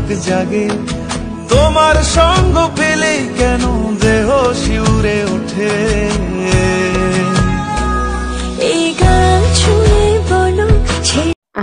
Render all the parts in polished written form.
ঝলক জাগে তোমার সঙ্গ পেলেই কেন দেহ শিউরে ওঠে। এই গান শুনে বলো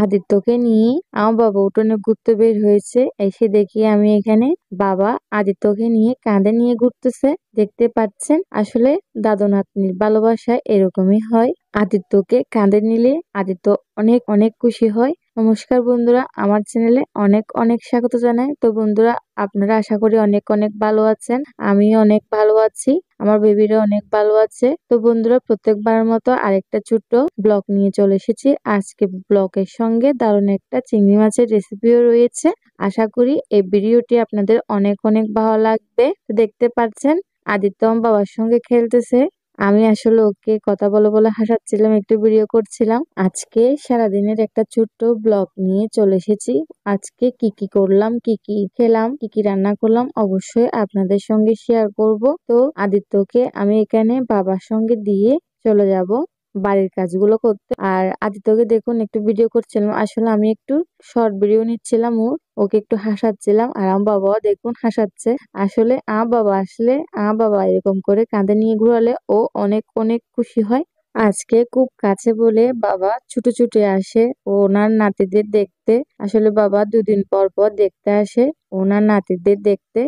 আদিত্যকে নিয়ে আমার বাবা উঠোনে ঘুরতে বের হয়েছে। এসে দেখি আমি এখানে বাবা আদিত্যকে নিয়ে কাঁধে নিয়ে ঘুরতেছে। দেখতে পাচ্ছেন, আসলে দাদু নাতনির ভালোবাসা এরকমই হয়। আদিত্যকে কাঁধে নিলে আদিত্য অনেক অনেক খুশি হয়। নমস্কার বন্ধুরা, আমার চ্যানেলে অনেক অনেক স্বাগত জানাই। তো বন্ধুরা, আপনারা আশা করি অনেক অনেক ভালো আছেন। আমি অনেক ভালো আছি, আমার বেবিরা অনেক ভালো আছে। তো বন্ধুরা, প্রত্যেকবারের মতো আরেকটা ছোট্ট ব্লগ নিয়ে চলে এসেছি। আজকে ব্লগের সঙ্গে দারুণ একটা চিংড়ি মাছের রেসিপিও রয়েছে। আশা করি এই ভিডিওটি আপনাদের অনেক অনেক ভালো লাগবে। দেখতে পাচ্ছেন আদিত্য আমার বাবার সঙ্গে খেলতেছে। আমি আসলে ওকে কথা বলে বলে হাসাচ্ছিলাম, একটু ভিডিও করছিলাম। আজকে সারাদিনের একটা ছোট্ট ব্লগ নিয়ে চলে এসেছি। আজকে কি কি করলাম, কি কি খেলাম, কি কি রান্না করলাম অবশ্যই আপনাদের সঙ্গে শেয়ার করব। তো আদিত্যকে আমি এখানে বাবার সঙ্গে দিয়ে চলে যাব বাড়ির কাজগুলো করতে। আর আদিত্যকে দেখুন একটু ভিডিও করছিলাম, আসলে আমি একটু শর্ট ভিডিও নিচ্ছিলাম, ওকে একটু হাসাচ্ছিলাম। আর আমার বাবাও দেখুন হাসাচ্ছে। আসলে আমার বাবা আসলে আমার বাবা এরকম করে কাঁধে নিয়ে ঘুরালে ও অনেক অনেক খুশি হয়। আজকে খুব কাছে বলে বাবা ছুটে ছুটে আসে ওনার নাতিদের দেখতে। আসলে বাবা দুদিন পর পর দেখতে আসে ওনার নাতিদের দেখতে।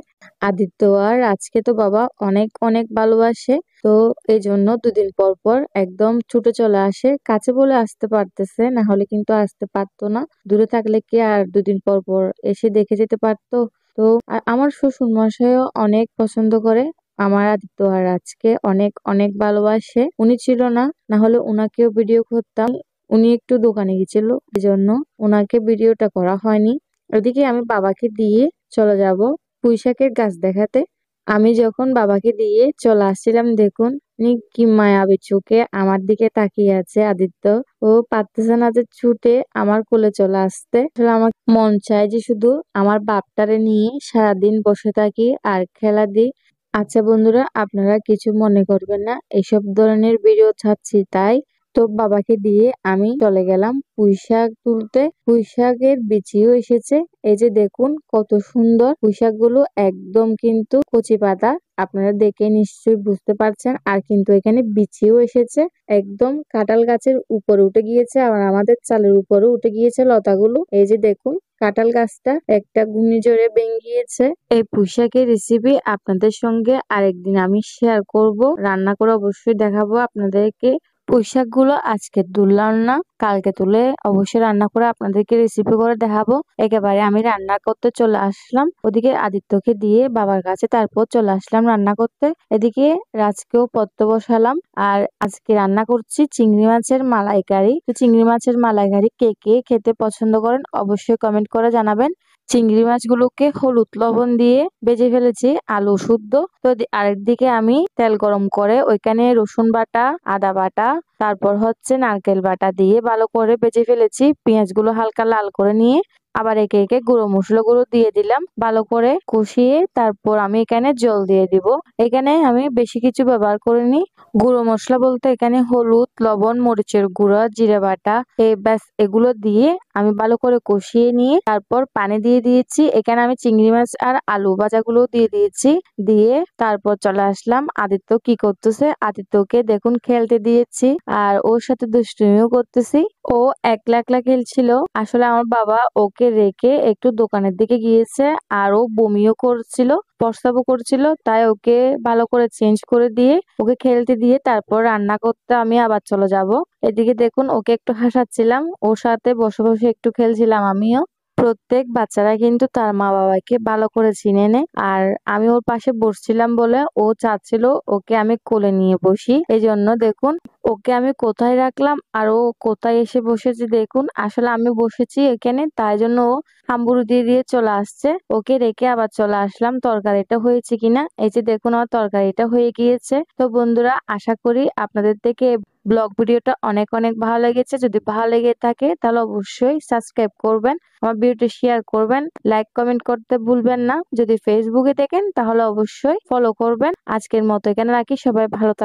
আদিত্য আর আজকে তো বাবা অনেক অনেক ভালোবাসে। তো এই জন্য দুদিন পর পর একদম ছুটে চলে আসে। কাছে বলে আসতে পারতেছে, না হলে কিন্তু আসতে পারতো না। দূরে থাকলে কি আর দুদিন পর পর এসে দেখে যেতে পারতো। তো আমার শ্বশুর মশাইও অনেক পছন্দ করে আমার আদিত্য আর আজকে অনেক অনেক ভালোবাসে। উনি ছিল না, না হলে উনাকেও ভিডিও করতাম। উনি একটু দোকানে গেছিল, এই জন্য ওনাকে ভিডিওটা করা হয়নি। ওদিকে আমি বাবাকে দিয়ে চলে যাব পুঁইশাকের গাছ দেখাতে। আমি যখন বাবাকে দিয়ে চলে আসছিলাম, দেখুন উনি কি মায়াবী চোখে আমার দিকে তাকিয়ে আছে। আদিত্য ও পারতেছে না যে ছুটে আমার কোলে চলে আসতে। আসলে আমার মন চায় যে শুধু আমার বাপটারে নিয়ে সারাদিন বসে থাকি আর খেলা দিই। আচ্ছা বন্ধুরা, আপনারা কিছু মনে করবেন না, এইসব ধরনের ভিডিও ছাড়ছি তাই। তো বাবাকে দিয়ে আমি চলে গেলাম পুঁইশাক তুলতে। পুঁইশাকের বিচিও এসেছে। এই যে দেখুন কত সুন্দর পুঁইশাক গুলো, একদম কিন্তু কচি পাতা। আপনারা দেখে নিশ্চয়ই বুঝতে পারছেন। আর কিন্তু এখানে বিচিও এসেছে, একদম কাঁঠাল গাছের উপরে উঠে গিয়েছে, আর আমাদের চালের উপরে উঠে গিয়েছে লতাগুলো। এই যে দেখুন কাঁঠাল গাছটা একটা ঘূর্ণিঝড়ে ভেঙে গিয়েছে। এই পুঁইশাকের রেসিপি আপনাদের সঙ্গে আরেকদিন আমি শেয়ার করব, রান্না করে অবশ্যই দেখাবো আপনাদেরকে। পুঁইশাক গুলো আজকে তুললাম না, কালকে তুলে অবশ্যই রান্না করে আপনাদেরকে রেসিপি করে দেখাবো। একেবারে আমি রান্না করতে চলে আসলাম ওদিকে আদিত্যকে দিয়ে বাবার কাছে, তারপর চলে আসলাম রান্না করতে। এদিকে রাজকেও পড়তে বসালাম। আর আজকে রান্না করছি চিংড়ি মাছের মালাইকারি। তো চিংড়ি মাছের মালাইকারি কে কে খেতে পছন্দ করেন অবশ্যই কমেন্ট করে জানাবেন। চিংড়ি মাছগুলোকে হলুদ লবণ দিয়ে ভেজে ফেলেছি, আলু শুদ্ধ। তো আরেকদিকে আমি তেল গরম করে ওইখানে রসুন বাটা, আদা বাটা, তারপর হচ্ছে নারকেল বাটা দিয়ে ভালো করে ভেজে ফেলেছি। পেঁয়াজগুলো হালকা লাল করে নিয়ে আবার একে একে গুঁড়ো মশলা গুঁড়ো দিয়ে দিলাম, ভালো করে কষিয়ে তারপর আমি এখানে জল দিয়ে দিব। এখানে আমি বেশি কিছু ব্যবহার করিনি। গুঁড়ো মশলা বলতে এখানে হলুদ, লবণ, মরিচের গুঁড়া, জিরা বাটা, ব্যাস এগুলো দিয়ে আমি ভালো করে কষিয়ে নিয়ে তারপর পানি দিয়ে দিয়েছি। এখানে আমি চিংড়ি মাছ আর আলু ভাজাগুলো দিয়ে দিয়েছি। দিয়ে তারপর চলে আসলাম। আদিত্য কি করতেছে, আদিত্যকে দেখুন খেলতে দিয়েছি আর ওর সাথে দুষ্টুমিও করতেছি। ও একলা একলা খেলছিল। আসলে আমার বাবা ওকে রেখে একটু দোকানের দিকে গিয়েছে আর ও বমিও করছিল, প্রস্রাবও করছিল, তাই ওকে ভালো করে চেঞ্জ করে দিয়ে ওকে খেলতে দিয়ে তারপর রান্না করতে আমি আবার চলে যাব। এদিকে দেখুন ওকে একটু হাসাচ্ছিলাম, ওর সাথে বসে বসে একটু খেলছিলাম আমিও। প্রত্যেক বাচ্চারা কিন্তু তার মা বাবাকে ভালো করে চিনে নেয়। আর আমি ওর পাশে বসছিলাম বলে ও চাচ্ছিল ওকে আমি কোলে নিয়ে বসি। এই জন্য দেখুন ওকে আমি কোথায় রাখলাম আর ও কোথায় এসে বসেছে। দেখুন আসলে আমি বসেছি এখানে, তাই জন্য ও হাম্বুড় দিয়ে দিয়ে চলে আসছে। ওকে রেখে আবার চলে আসলাম তরকারিটা হয়েছে কিনা। এই যে দেখুন আমার তরকারিটা হয়ে গিয়েছে। তো বন্ধুরা, আশা করি আপনাদের থেকে ব্লগ ভিডিওটা অনেক অনেক ভালো লেগেছে। যদি ভালো লেগে থাকে তাহলে অবশ্যই সাবস্ক্রাইব করবেন, আমার ভিডিওটি শেয়ার করবেন, লাইক কমেন্ট করতে ভুলবেন না। যদি ফেসবুকে দেখেন তাহলে অবশ্যই ফলো করবেন। আজকের মতো এখানে রাখি, সবাই ভালো থাকবেন।